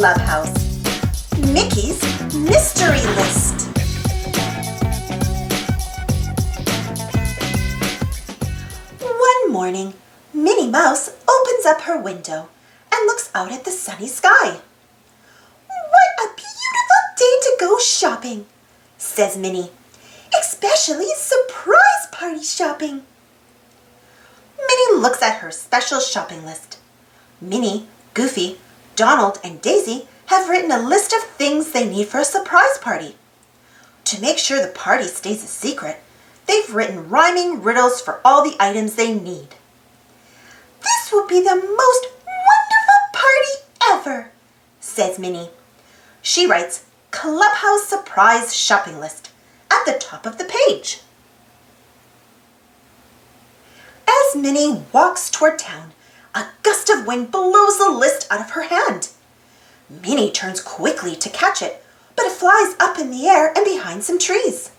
Clubhouse. Mickey's Mystery List. One morning, Minnie Mouse opens up her window and looks out at the sunny sky. "What a beautiful day to go shopping," says Minnie. "Especially surprise party shopping." Minnie looks at her special shopping list. Minnie, Goofy, Donald, and Daisy have written a list of things they need for a surprise party. To make sure the party stays a secret, they've written rhyming riddles for all the items they need. "This will be the most wonderful party ever," says Minnie. She writes Clubhouse Surprise Shopping List at the top of the page. As Minnie walks toward town, a gust of wind blows the list out of her hand. Minnie turns quickly to catch it, but it flies up in the air and behind some trees.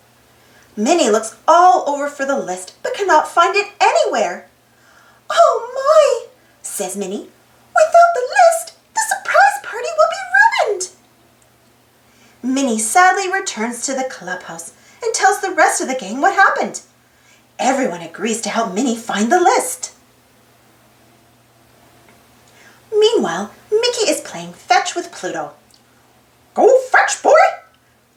Minnie looks all over for the list, but cannot find it anywhere. "Oh my," says Minnie. "Without the list, the surprise party will be ruined." Minnie sadly returns to the clubhouse and tells the rest of the gang what happened. Everyone agrees to help Minnie find the list. Meanwhile, Mickey is playing fetch with Pluto. "Go fetch, boy,"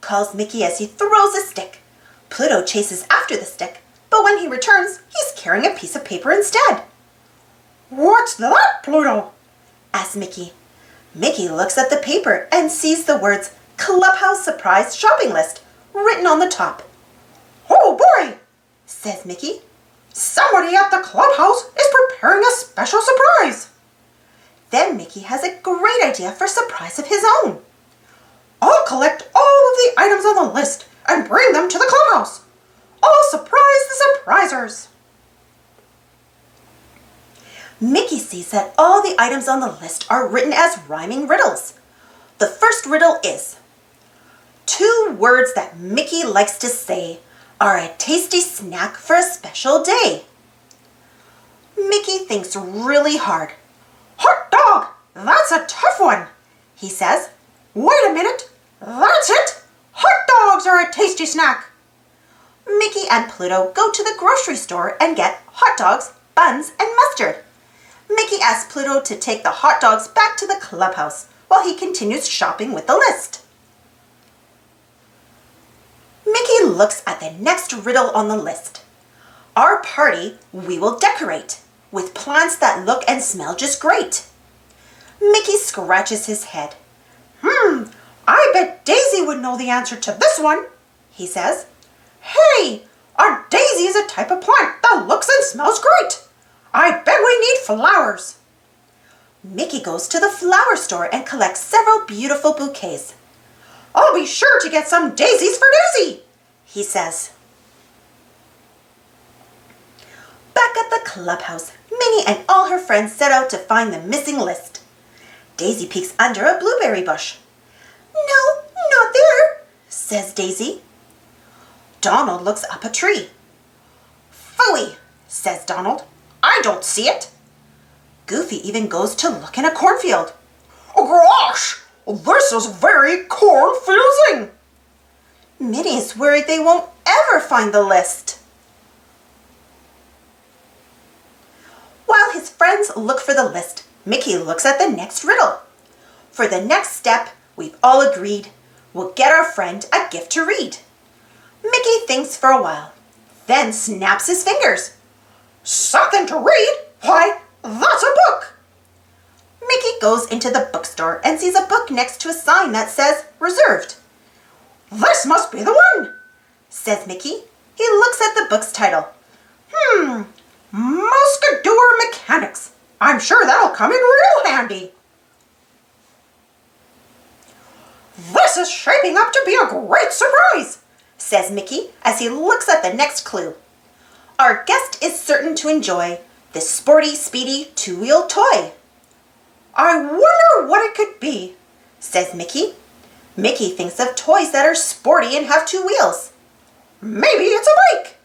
calls Mickey as he throws a stick. Pluto chases after the stick, but when he returns, he's carrying a piece of paper instead. "What's that, Pluto?" asks Mickey. Mickey looks at the paper and sees the words Clubhouse Surprise Shopping List written on the top. "Oh boy," says Mickey. "Somebody at the clubhouse is preparing a special surprise." Then Mickey has a great idea for a surprise of his own. "I'll collect all of the items on the list and bring them to the clubhouse. I'll surprise the surprisers." Mickey sees that all the items on the list are written as rhyming riddles. The first riddle is, "Two words that Mickey likes to say are a tasty snack for a special day." Mickey thinks really hard. "Hot dog! That's a tough one," he says. "Wait a minute. That's it! Hot dogs are a tasty snack." Mickey and Pluto go to the grocery store and get hot dogs, buns, and mustard. Mickey asks Pluto to take the hot dogs back to the clubhouse while he continues shopping with the list. Mickey looks at the next riddle on the list. "Our party we will decorate with plants that look and smell just great." Mickey scratches his head. I bet Daisy would know the answer to this one," he says. "Hey, a daisy is a type of plant that looks and smells great. I bet we need flowers." Mickey goes to the flower store and collects several beautiful bouquets. "I'll be sure to get some daisies for Daisy," he says. Back at the clubhouse, Minnie and all her friends set out to find the missing list. Daisy peeks under a blueberry bush. "No, not there," says Daisy. Donald looks up a tree. "Phooey," says Donald. "I don't see it." Goofy even goes to look in a cornfield. "Oh gosh, this is very confusing." Minnie is worried they won't ever find the list. While his friends look for the list, Mickey looks at the next riddle. For the next step, we've all agreed we'll get our friend a gift to read. Mickey thinks for a while, then snaps his fingers. "Something to read? Why, that's a book!" Mickey goes into the bookstore and sees a book next to a sign that says reserved. "This must be the one," says Mickey. He looks at the book's title. Musketeer Mechanics. I'm sure that'll come in real handy." "This is shaping up to be a great surprise," says Mickey as he looks at the next clue. "Our guest is certain to enjoy this sporty, speedy, two-wheel toy." "I wonder what it could be," says Mickey. Mickey thinks of toys that are sporty and have two wheels. "Maybe it's a bike."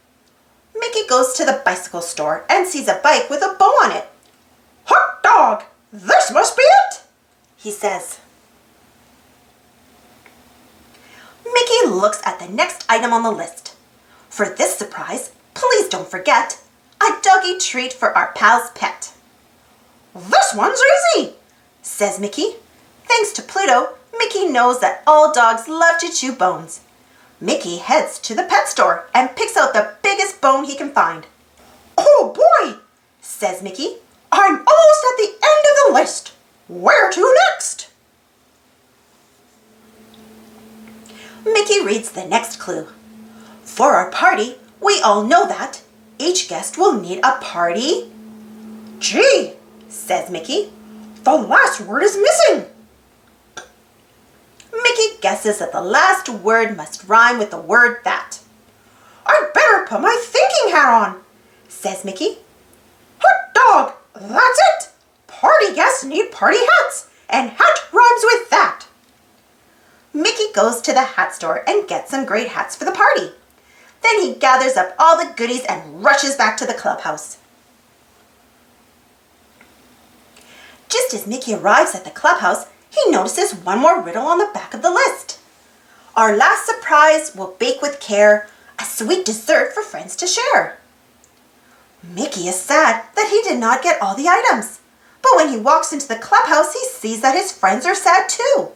Mickey goes to the bicycle store and sees a bike with a bow on it. "Hot dog! This must be it," he says. Mickey looks at the next item on the list. For this surprise, please don't forget, a doggy treat for our pal's pet. This one's easy, says Mickey. Thanks to Pluto, Mickey knows that all dogs love to chew bones. Mickey heads to the pet store and picks out the biggest bone he can find. Oh boy, says Mickey. I'm almost at the end of the list. Where to next? Mickey reads the next clue. For our party, we all know that each guest will need a party. Gee, says Mickey, the last word is missing. Mickey guesses that the last word must rhyme with the word that. I'd better put my thinking hat on, says Mickey. Hot dog, that's it. Party guests need party hats, and hat rhymes with that. Mickey goes to the hat store and gets some great hats for the party. Then he gathers up all the goodies and rushes back to the clubhouse. Just as Mickey arrives at the clubhouse, he notices one more riddle on the back of the list. Our last surprise will bake with care, a sweet dessert for friends to share. Mickey is sad that he did not get all the items, but when he walks into the clubhouse, he sees that his friends are sad too.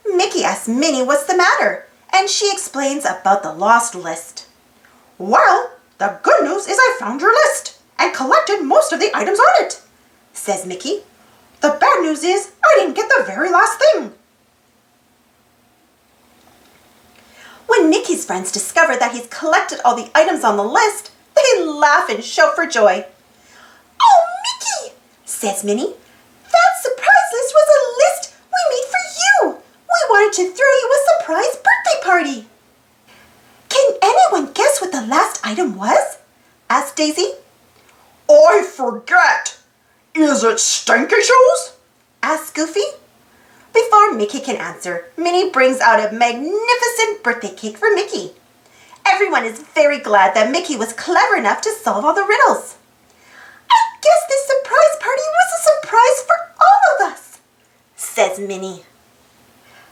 Mickey asks Minnie what's the matter, and she explains about the lost list. Well, the good news is I found your list and collected most of the items on it, says Mickey. The bad news is I didn't get the very last thing. When Mickey's friends discover that he's collected all the items on the list, they laugh and shout for joy. Oh, Mickey, says Minnie, that surprise list was a list we made for you. We wanted to throw you a surprise birthday party. Can anyone guess what the last item was? Asked Daisy. I forget. Is it stinky shoes? Asked Goofy. Before Mickey can answer, Minnie brings out a magnificent birthday cake for Mickey. Everyone is very glad that Mickey was clever enough to solve all the riddles. I guess this surprise party was a surprise for all of us, says Minnie.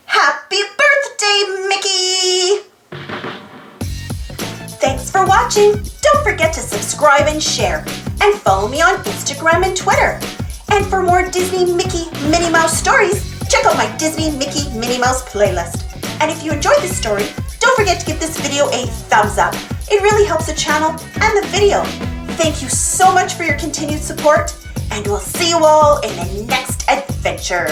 Happy birthday, Mickey! Thanks for watching. Don't forget to subscribe and share, and follow me on Instagram and Twitter. And for more Disney Mickey Minnie Mouse stories, check out my Disney Mickey Minnie Mouse playlist. And if you enjoyed this story, don't forget to give this video a thumbs up. It really helps the channel and the video. Thank you so much for your continued support, and we'll see you all in the next adventure.